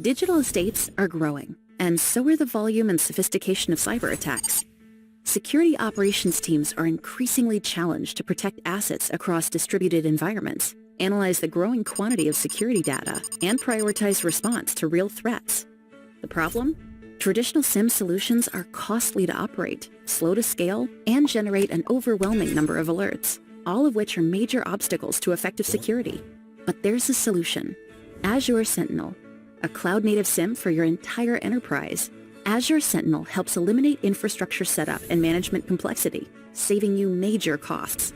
Digital estates are growing, and so are the volume and sophistication of cyber attacks. Security operations teams are increasingly challenged to protect assets across distributed environments, analyze the growing quantity of security data, and prioritize response to real threats. The problem? Traditional SIEM solutions are costly to operate, slow to scale, and generate an overwhelming number of alerts, all of which are major obstacles to effective security. But there's a solution. Azure Sentinel, a cloud-native SIEM for your entire enterprise. Azure Sentinel helps eliminate infrastructure setup and management complexity, saving you major costs.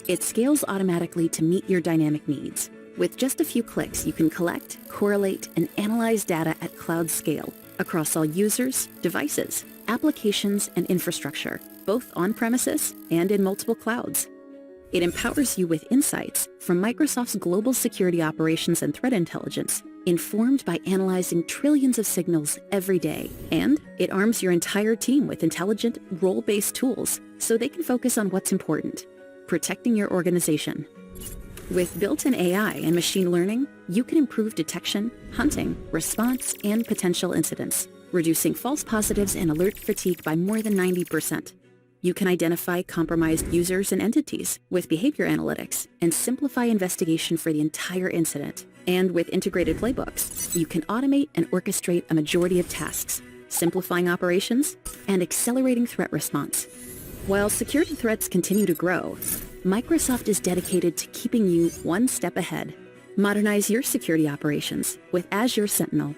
It scales automatically to meet your dynamic needs. With just a few clicks, you can collect, correlate, and analyze data at cloud scale across all users, devices, applications, and infrastructure, both on-premises and in multiple clouds. It empowers you with insights from Microsoft's global security operations and threat intelligence, informed by analyzing trillions of signals every day. And it arms your entire team with intelligent, role-based tools so they can focus on what's important, protecting your organization. With built-in AI and machine learning, you can improve detection, hunting, response, and potential incidents, reducing false positives and alert fatigue by more than 90%. You can identify compromised users and entities with behavior analytics and simplify investigation for the entire incident. And with integrated playbooks, you can automate and orchestrate a majority of tasks, simplifying operations and accelerating threat response. While security threats continue to grow, Microsoft is dedicated to keeping you one step ahead. Modernize your security operations with Azure Sentinel.